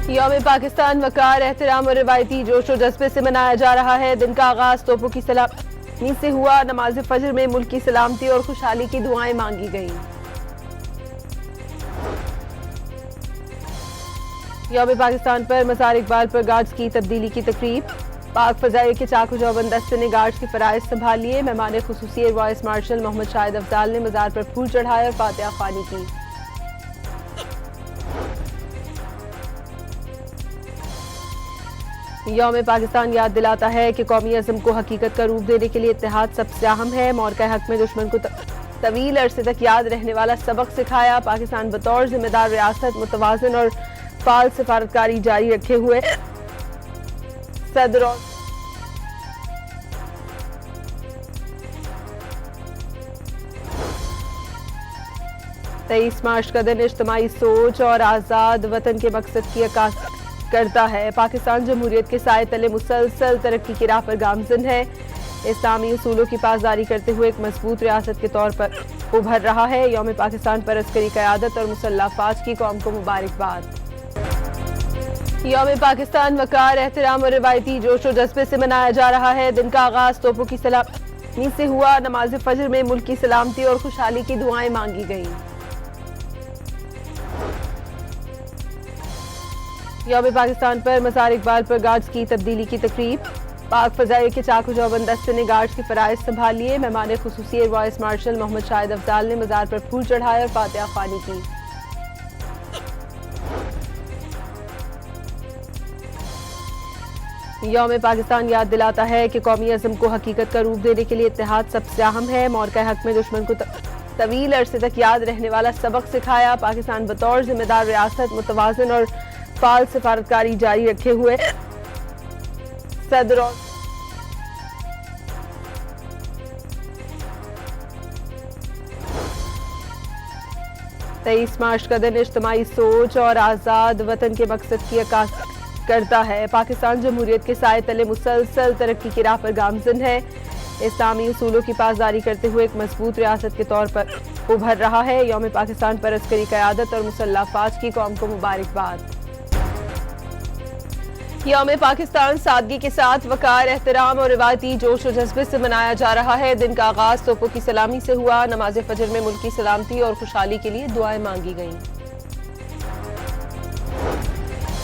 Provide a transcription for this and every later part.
यौम पाकिस्तान वकार, एहतराम और रिवायती जोश और जज्बे से मनाया जा रहा है। दिन का आगाज तोपों की सलामी से हुआ। नमाज फजर में मुल्क की सलामती और खुशहाली की दुआएं मांगी गईं। यौम पाकिस्तान पर मज़ार इकबाल पर गार्ड्स की तब्दीली की तकरीब। पाक फजाइल के चाकू चौबंद दस्ते ने गार्ड्स के फराइज संभाल लिए। मेहमान खुसूसी air vice marshal Mohammad Shahid Afzal ने मज़ार पर फूल चढ़ाए और फातिहा ख्वानी की। यौम पाकिस्तान याद दिलाता है कि कौमी अज़म को हकीकत का रूप देने के लिए इत्तेहाद सबसे अहम है। मौरका हक में दुश्मन को तवील अरसे तक याद रहने वाला सबक सिखाया। पाकिस्तान बतौर जिम्मेदार रियासत मुतवाज़िन और फाल सिफारतकारी जारी रखे हुए सदर 23 मार्च का दिन इज्तिमाई सोच और आज़ाद वतन के मकसद की अक्कासी करता है। पाकिस्तान जमहूरियत के साए तले मुसलसल तरक्की की राह पर गामजन है। इस्लामी उसूलों की पासदारी करते हुए एक मजबूत रियासत के तौर पर उभर रहा है। यौम पाकिस्तान पर अस्करी क़यादत और मुसल्लह अफ़वाज की कौम को मुबारकबाद। यौम पाकिस्तान वकार, एहतराम और रिवायती जोश और जज्बे से मनाया जा रहा है। दिन का आगाज तोपों की सलामी से हुआ। नमाज फजर में मुल्क की सलामती और खुशहाली की दुआएं मांगी गईं। यौम पाकिस्तान पर मज़ार इकबाल पर गार्ड्स की तब्दीली की तकरीब। पाक फजाइल के चाकू चौबंद दस्ते ने गार्ड्स के फराइज संभाल लिए। मेहमान खुसूसी air vice marshal Mohammad Shahid Afzal ने मज़ार पर फूल चढ़ाए और फातिहा ख्वानी की। यौम पाकिस्तान याद दिलाता है कि कौमी अज़म को हकीकत का रूप देने के लिए इत्तेहाद सबसे अहम है। मौरका हक में दुश्मन को तवील अरसे तक याद रहने वाला सबक सिखाया। पाकिस्तान बतौर जिम्मेदार रियासत मुतवाज़िन और फाल सिफारतकारी जारी रखे हुए सदर 23 मार्च का दिन इज्तिमाई सोच और आज़ाद वतन के मकसद की अक्कासी करता है। पाकिस्तान जमहूरियत के साए तले मुसलसल तरक्की की राह पर गामजन है। इस्लामी उसूलों की पासदारी करते हुए एक मजबूत रियासत के तौर पर उभर रहा है। यौम पाकिस्तान पर अस्करी क़यादत और मुसल्लह अफ़वाज की कौम को मुबारकबाद। यौम पाकिस्तान सादगी के साथ वकार, एहतराम और रिवायती जोश और जज्बे से मनाया जा रहा है। दिन का आगाज तोपों की सलामी से हुआ। नमाज फजर में मुल्क की सलामती और खुशहाली के लिए दुआएं मांगी गईं।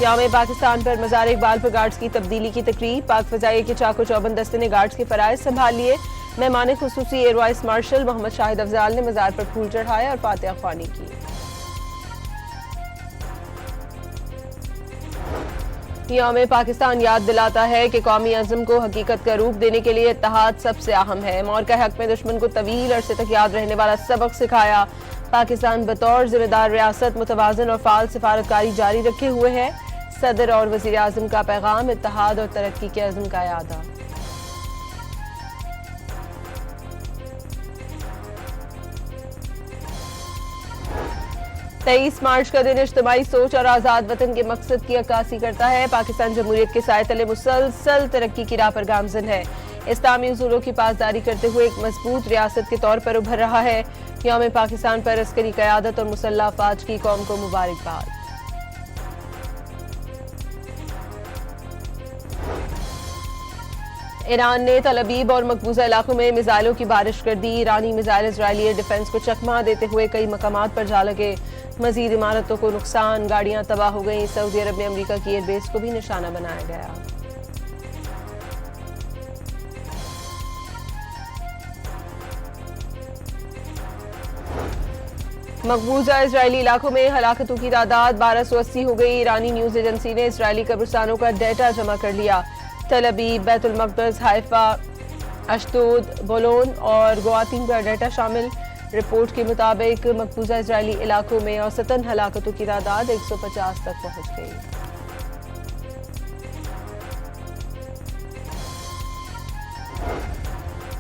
यौम पाकिस्तान पर मज़ार इकबाल पर गार्ड्स की तब्दीली की तकरीब। पाक फजाइल के चाकू चौबंद दस्ते ने गार्ड्स के फराइज संभाल लिए। मेहमान खुसूसी air vice marshal Mohammad Shahid Afzal ने मज़ार पर फूल चढ़ाए और फातिहा ख्वानी की। यौम पाकिस्तान याद दिलाता है कि कौमी अज़म को हकीकत का रूप देने के लिए इत्तेहाद सबसे अहम है। मौरका हक में दुश्मन को तवील अरसे तक याद रहने वाला सबक सिखाया। पाकिस्तान बतौर जिम्मेदार रियासत मुतवाज़िन और फाल सिफारतकारी जारी रखे हुए है। सदर और वज़ीर आज़म का पैगाम, इत्तेहाद और तरक्की के अज़्म का यादा। तेईस मार्च का दिन इज्तिमाई सोच और आज़ाद वतन के मकसद की अक्कासी करता है। पाकिस्तान जमहूरियत के साए तले मुसलसल तरक्की की राह पर गामजन है। इस्लामी उसूलों की पासदारी करते हुए एक मजबूत रियासत के तौर पर उभर रहा है। यौम पाकिस्तान पर अस्करी क़यादत और मुसल्लह अफ़वाज की कौम को मुबारकबाद। ईरान ने तल अबीब और मकबूजा इलाकों में मिसाइलों की बारिश कर दी। ईरानी मिसाइल इजरायली एयर डिफेंस को चकमा देते हुए कई मकामात पर जा लगे। मजीद इमारतों को नुकसान, गाड़ियां तबाह हो गई। सऊदी अरब में अमरीका की एयरबेस को भी निशाना बनाया गया। मकबूजा इजरायली इलाकों में हलाकतों की तादाद 1280 हो गई। ईरानी न्यूज एजेंसी ने इजरायली कब्रिस्तानों का डेटा जमा कर लिया। तल अबीब, बैतुल मक़दस, हाइफा, अशदोद, बोलोन और गोआतीन का डेटा शामिल। रिपोर्ट के मुताबिक मकबूजा इजरायली इलाकों में औसतन हलाकतों की तादाद 150 तक पहुंच गई।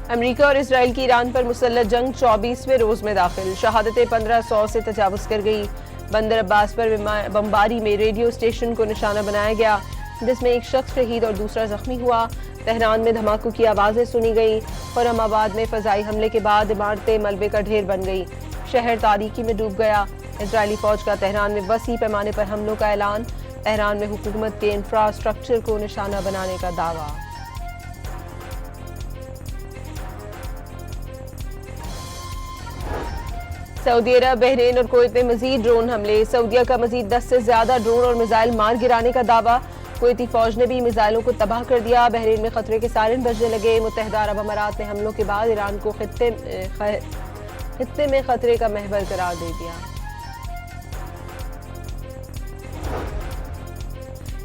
अमरीका और इसराइल की ईरान पर मुसल्लत जंग 24वें रोज में दाखिल। शहादतें 1500 से तजावुज कर गई। बंदर अब्बास पर बमबारी में रेडियो स्टेशन को निशाना बनाया गया, जिसमें एक शख्स शहीद और दूसरा जख्मी हुआ। तेहरान में धमाकों की आवाज़ें सुनी गई। खुर्रमाबाद में फ़ज़ाई हमले के बाद इमारतें मलबे का ढेर बन गई। शहर तारीकी में डूब गया। इजरायली फौज का तेहरान में वसी पैमाने पर हमलों का ऐलान। ईरान में हुकूमत के इंफ्रास्ट्रक्चर को निशाना बनाने का दावा। सऊदी अरब, बहरीन और कुवैत में मजीद ड्रोन हमले। सऊदीया का मजीद 10 से ज्यादा ड्रोन और मिसाइल मार गिराने का दावा। कुवैती फौज ने भी मिसाइलों को तबाह कर दिया। बहरीन में खतरे के सायरन बजने लगे। मुत्तहिदा अरब अमारात ने हमलों के बाद ईरान को खित्ते में खतरे का महवर करार दे दिया।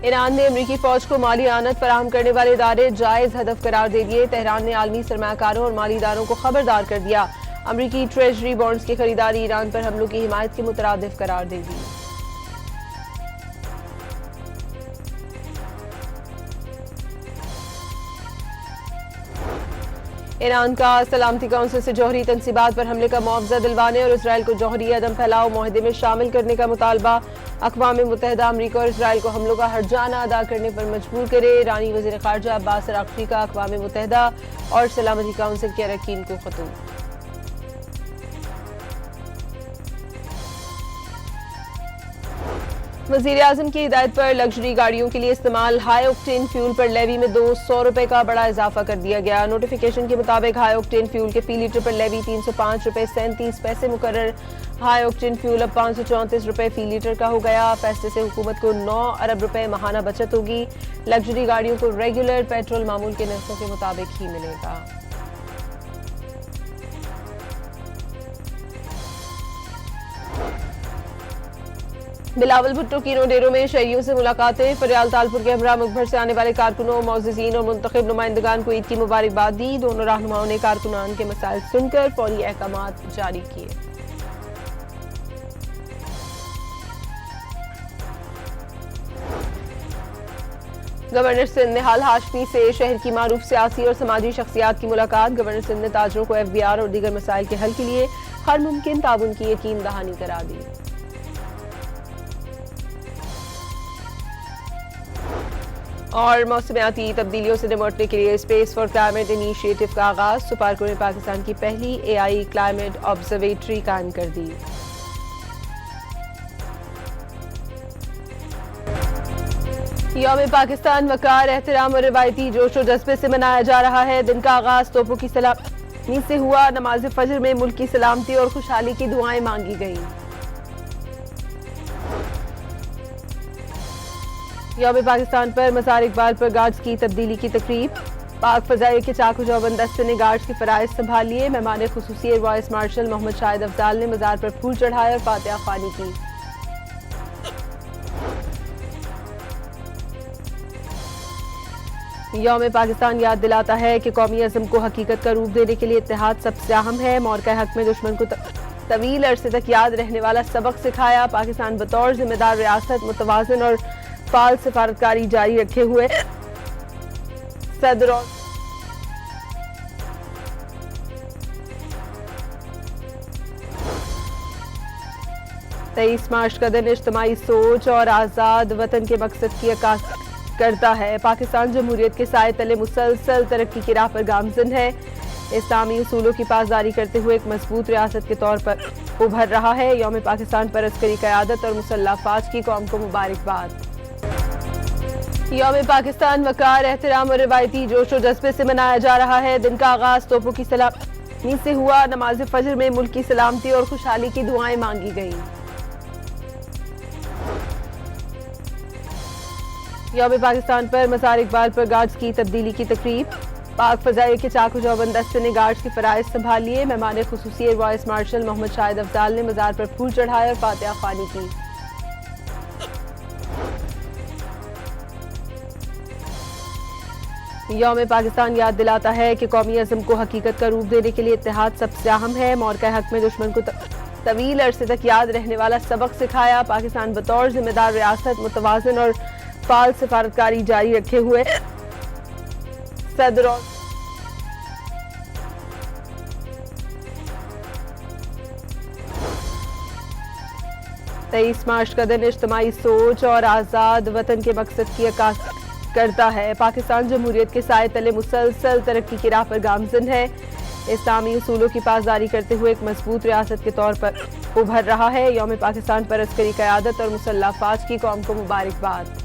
ईरान ने अमरीकी फौज को माली आनत फराहम करने वाले इदारे जायज हदफ करार दे दिए। तेहरान ने आलमी सरमाकारों और माली इदारों को खबरदार कर दिया। अमरीकी ट्रेजरी बॉन्ड्स की खरीदारी ईरान पर हमलों की हिमायत के मुतरादिफ करार दे दी। ईरान का सलामती काउंसिल से जौहरी तंसीबात पर हमले का मुआवजा दिलवाने और इसराइल को जौहरी अदम फैलाओ मुआहदे में शामिल करने का मुतालबा। अक़वाम मुत्तहिदा अमरीका और इसराइल को हमलों का हर्जाना अदा करने पर मजबूर करे। ईरानी वज़ीर ख़ारजा अब्बास अराग़ची का अक़वाम मुत्तहिदा और सलामती काउंसिल के अरकान को ख़तूत। वज़ीर आज़म की हिदायत पर लग्जरी गाड़ियों के लिए इस्तेमाल हाई ऑक्टेन फ्यूल पर लेवी में 200 रुपए का बड़ा इजाफा कर दिया गया। नोटिफिकेशन के मुताबिक हाई ऑक्टेन फ्यूल के फी लीटर पर लेवी 305 रुपए 37 पैसे मुकर्रर। हाई ऑक्टेन फ्यूल अब 534 रुपए फी लीटर का हो गया। फैसले से हुकूमत को 9 अरब रुपए माहाना बचत होगी। लग्जरी गाड़ियों को रेगुलर पेट्रोल मामूल के नर्खों के मुताबिक ही मिलेगा। बिलावल भुट्टो कीनो डेरों में शहरियों से मुलाकातें। फरियाल तालपुर के हमरा मुखबर से आने वाले कारकुनों, मौज़िज़ीन और मुंतखब नुमाइंदगान को ईद की मुबारकबाद दी। दोनों रहनुमाओं ने कारकुनान के मसाइल सुनकर फौरी अहकामात जारी किए। गवर्नर सिंध निहाल हाशमी से शहर की मारूफ सियासी और समाजी शख्सियात की मुलाकात। गवर्नर सिंध ने ताजरों को FBR और दीगर मसाइल के हल के लिए हर मुमकिन ताउन की यकीन दहानी करा दी। और मौसमियाती तब्दीलियों से निपटने के लिए स्पेस फॉर क्लाइमेट इनिशिएटिव का आगाज। सुपारको ने पाकिस्तान की पहली AI क्लाइमेट ऑब्जर्वेटरी कायम कर दी। यौम पाकिस्तान वकार, एहतराम और रिवायती जोश और जज्बे से मनाया जा रहा है। दिन का आगाज तोपों की सलामी से हुआ। नमाज फजर में मुल्क की सलामती और खुशहाली की दुआएं मांगी गईं। यौम पाकिस्तान पर मज़ार इकबाल पर गार्ड्स की तब्दीली की तकरीब। पाक फ़ज़ाइल के चाकू चौबंद दस्ते ने गार्ड्स के फ़राइज़ संभाल लिए। मेहमान खुसूसी air vice marshal Mohammad Shahid Afzal ने मज़ार पर फूल चढ़ाए और फातिहा ख़्वानी की। यौम पाकिस्तान याद दिलाता है कि कौमी अज़म को हकीकत का रूप देने के लिए इत्तेहाद सबसे अहम है। मौरका हक में दुश्मन को तवील अरसे तक याद रहने वाला सबक सिखाया। पाकिस्तान बतौर जिम्मेदार रियासत मुतवाज़िन और फाल सिफारतकारी जारी रखे हुए सदर और 23 मार्च का दिन इज्तिमाई सोच और आज़ाद वतन के मकसद की अक्कासी करता है। पाकिस्तान जमहूरियत के साए तले मुसलसल तरक्की की राह पर गामजन है। इस्लामी उसूलों की पासदारी करते हुए एक मजबूत रियासत के तौर पर उभर रहा है। यौम पाकिस्तान पर अस्करी क़यादत और मुसल्लह फ़ौज की कौम को मुबारकबाद। यौम पाकिस्तान वकार, एहतराम और रिवायती जोश और जज्बे से मनाया जा रहा है। दिन का आगाज तोपों की सलामी से हुआ। नमाज फजर में मुल्क की सलामती और खुशहाली की दुआएं मांगी गईं। यौम पाकिस्तान पर मज़ार इकबाल पर गार्ड्स की तब्दीली की तकरीब। पाक फ़ज़ाइल के चाकू चौबंद दस्ते ने गार्ड्स के फ़राइज़ संभाल लिए। मेहमान खुसूसी air vice marshal Mohammad Shahid Afzal ने मज़ार पर फूल चढ़ाए और फातिहा ख़्वानी की। यौम पाकिस्तान याद दिलाता है कि कौमी अज़म को हकीकत का रूप देने के लिए इत्तेहाद सबसे अहम है। मौरका हक में दुश्मन को तवील अरसे तक याद रहने वाला सबक सिखाया। पाकिस्तान बतौर जिम्मेदार रियासत मुतवाज़िन और फाल सिफारतकारी जारी रखे हुए सदर और 23 मार्च का दिन इज्तिमाई सोच और आज़ाद वतन के मकसद की अक्कासी करता है। पाकिस्तान जमहूरियत के साए तले मुसलसल तरक्की की राह पर गामजन है। इस्लामी उसूलों की पासदारी करते हुए एक मजबूत रियासत के तौर पर उभर रहा है। यौम पाकिस्तान पर अस्करी क़यादत और मुसल्लह अफ़वाज की कौम को मुबारकबाद।